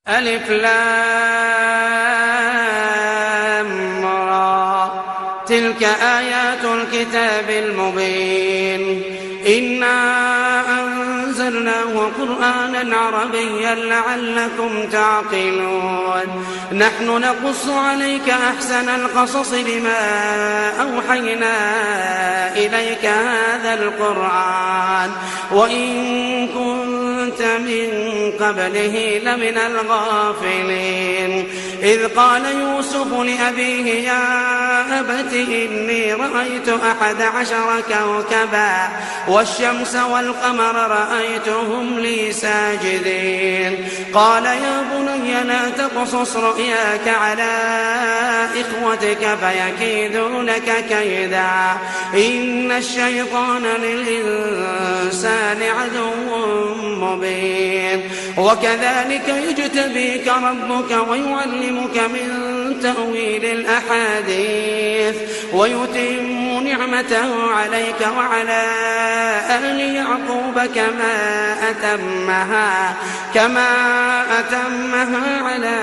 ألف لام را تلك آيات الكتاب المبين إنا أنزلناه قرآنا عربيا لعلكم تعقلون نحن نقص عليك أحسن القصص بما أوحينا إليك هذا القرآن وإن كنت من قبله لمن الغافلين إذ قال يوسف لأبيه يا أبت إني رأيت 11 كوكبا والشمس والقمر رأيتهم لي ساجدين قال يا بني لا تقصص رؤياك على إخوتك فيكيدوا لك كيدا إن الشيطان للإنسان عدو مبين وكذلك يجتبيك ربك ويعلمك من تأويل الأحاديث ويتم نعمته عليك وعلى آل يعقوب كما أتمها على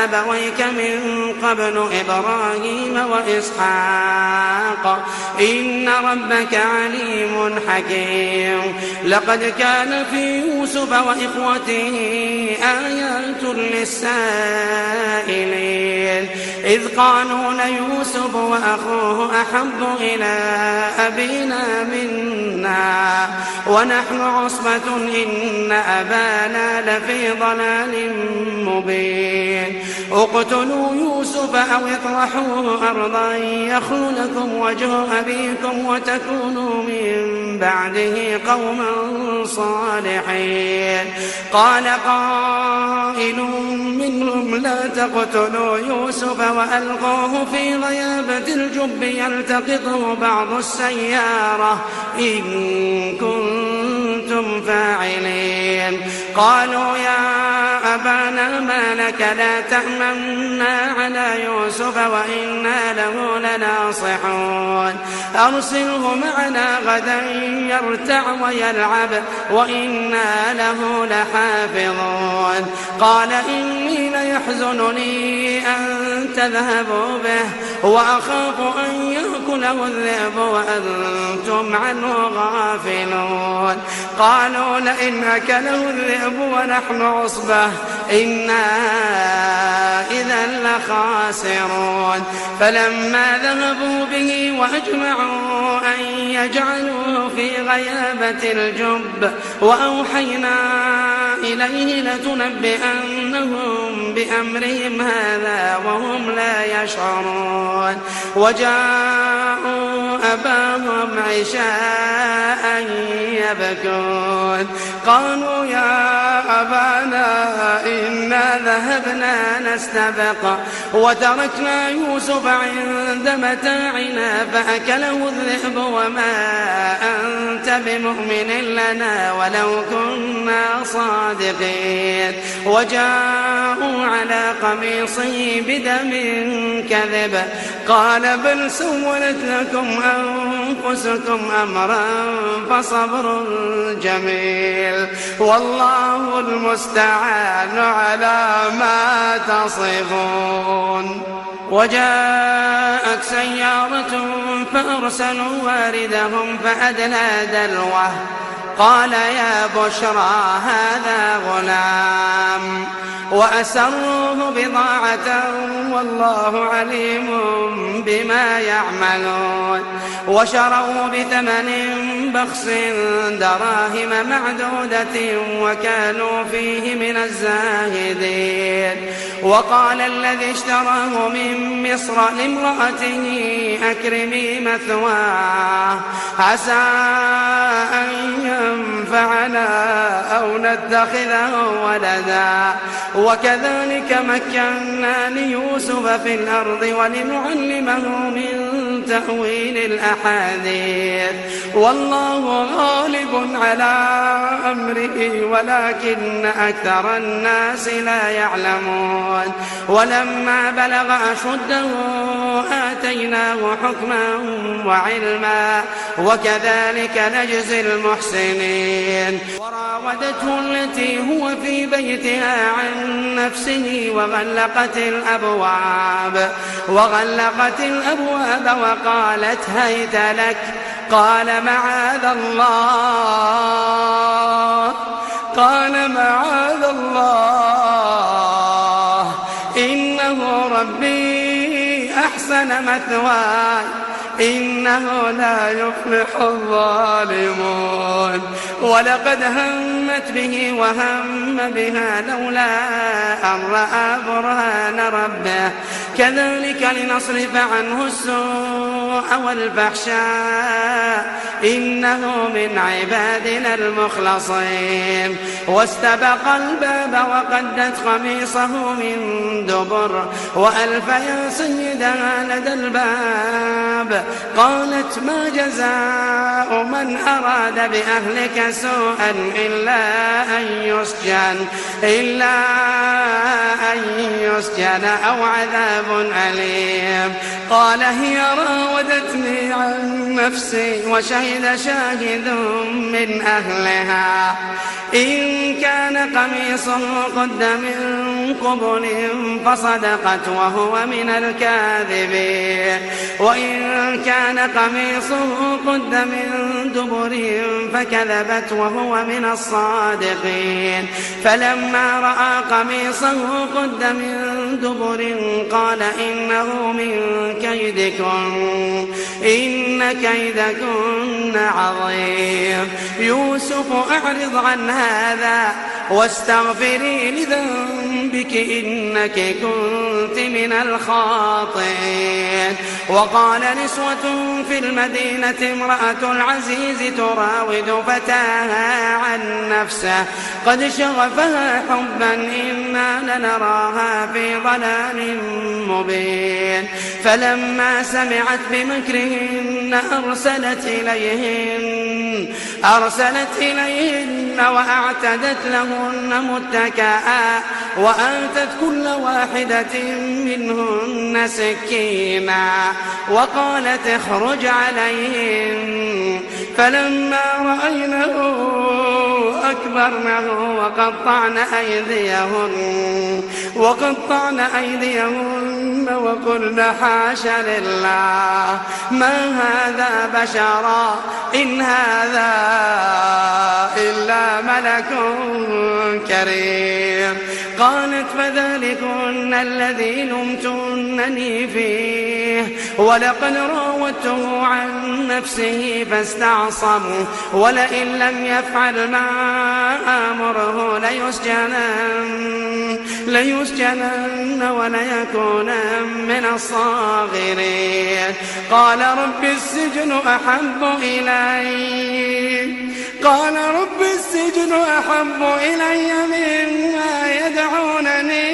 أبويك من قبل إبراهيم وإسحاق إن ربك عليم حكيم لقد كان في يوسف وإخوته آيات للسائلين إذ قالوا ليوسف وأخوه أحب إلى أبينا منا ونحن عصبة إن أبانا لفي ضلال مبين اقتلوا يوسف أو اطرحوه أرضا يخل لكم وجه أبيكم وتكونوا من بعده قوما صالحين قال قائل منهم لا تقتلوا يوسف وألقوه في غيابة الجب يلتقطه بعض السيارة إن كنتم فاعلين قالوا يا أبانا ما لك لا تأمنا على يوسف وإنا له لناصحون أرسله معنا غدا يرتع ويلعب وإنا له لحافظون قال إني ليحزنني أن تذهبوا به وأخاف أن يأكله الذئب وأنتم عنه غافلون قالوا لئن أكله الذئب ونحن عصبة إنا إذا لخاسرون فلما ذهبوا به وأجمعوا أن يجعلوه في غيابة الجب وأوحينا إليه لتنبئنهم بأمرهم هذا وهم لا يشعرون وجاءوا أباهم عشاء يبكون قالوا يا أبانا إنا ذهبنا نستبق وتركنا يوسف عند متاعنا فأكله الذئب وما أنت بمؤمن لنا ولو كنا صادقين وجاءوا على قميصه بدم كذب قال بل سولت لكم أنفسكم أمرا فصبر جميل والله المستعان على ما تصفون وجاءت سيارة فأرسلوا واردهم فأدلى دلوه قال يا بشرى هذا غلام وأسروه بضاعة والله عليم بما يعملون وشروا بثمن بخس دراهم معدودة وكانوا فيه من الزاهدين وقال الذي اشتراه من مصر لامرأته أكرمي مثواه عسى أن ينفعنا أو نتخذه ولدا وكذلك مكنا ليوسف في الأرض ولنعلمه من تأويل الأحاديث، والله غالب على أمره ولكن أكثر الناس لا يعلمون. ولما بلغ أشده آتيناه حكما وعلما وكذلك نجزي المحسنين. وراودته التي هو في بيتها عن نفسه وغلقت الأبواب وقالت هيت لك، قال معاذ الله إنه ربي أحسن مثواي إنه لا يفلح الظالمون. ولقد همت به وهم بها لولا أن رأى برهان ربه كذلك لنصرف عنه السوء والفحشاء إنه من عبادنا المخلصين. واستبق الباب وقدت قميصه من دبر وألف يا سيدها لدى الباب. قالت ما جزاء من أراد بأهلك سوءا إلا أن يسجن أو عذاب أليم. قال هي راودتني عن نفسي وشهد شاهد من أهلها إن كان قميصه قد من قبل فصدقت وهو من الكاذبين وإن كان قميصه قد من دبر فكذبت وهو من الصادقين. فلما رأى قميصه قد من دبر قال إنه من كيدكن إن كيدكن عظيم. يوسف أعرض عن هذا واستغفري لذنبك إنك كنت من الخاطئين. وقال نسوة في المدينة امرأة العزيز تراود فتاها عن نفسه قد شغفها حبا إنا لنراها في ضلال مبين. فلما سمعت بمكرهن أرسلت إليهن وأعتدت لهن متكئا وآتت كل واحدة منهن سكينا وقالت اخرج عليهن. فلما رأينه أكبرنه وقطعن أيديهن وقلن حاش لله ما هذا بشرا إن هذا إلا ملك كريم. قالت فذلكن الذي لمتنني فيه ولقد راودته عن نفسه فاستعصم ولئن لم يفعل ما آمره ليسجنن وليكونن من الصاغرين. قال رب السجن أحب إلي مما يدعونني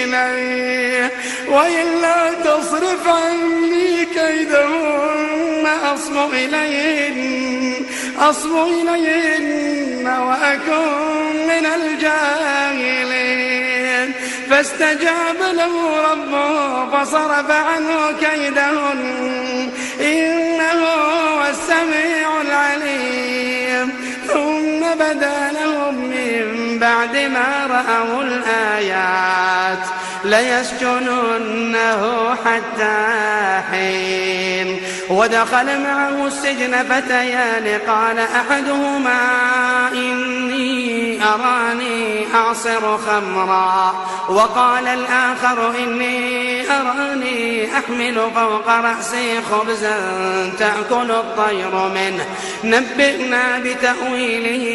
إليه وإلا تصرف عني كيدهن أصب إليهن وأكن من الجاهلين. فاستجاب له ربه فصرف عنه كيدهن إنه هو السميع العليم. ثم بدا لهم من بعد ما رأوا الآيات ليسجننه حتى حين. ودخل معه السجن فتيان قال أحدهما إني أراني أعصر خمرا وقال الآخر إني أراني أحمل فوق رأسي خبزا تأكل الطير منه نبئنا بتأويله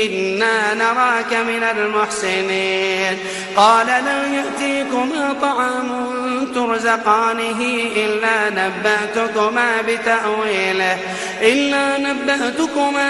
إنا نراك من المحسنين. قال لا يأتيكما طعام ترزقانه إلا نبأتكما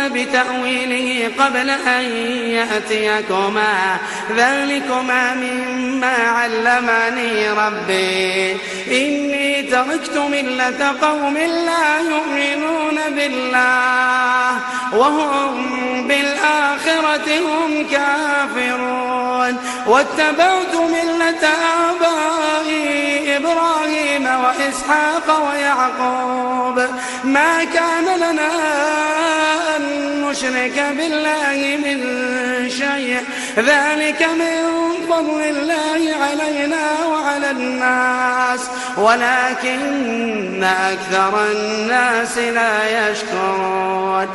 بتأويله قبل أن يأتيكما ذلكما مما علمني ربي إني تركت ملة قوم لا يؤمنون بالله وهم بالآخرة هم كافرون واتبعت ملة آبائي إبراهيم وإسحاق ويعقوب ما كان لنا أن نشرك بالله من شيء ذلك من فضل الله علينا وعلى الناس ولكن أكثر الناس لا يشكرون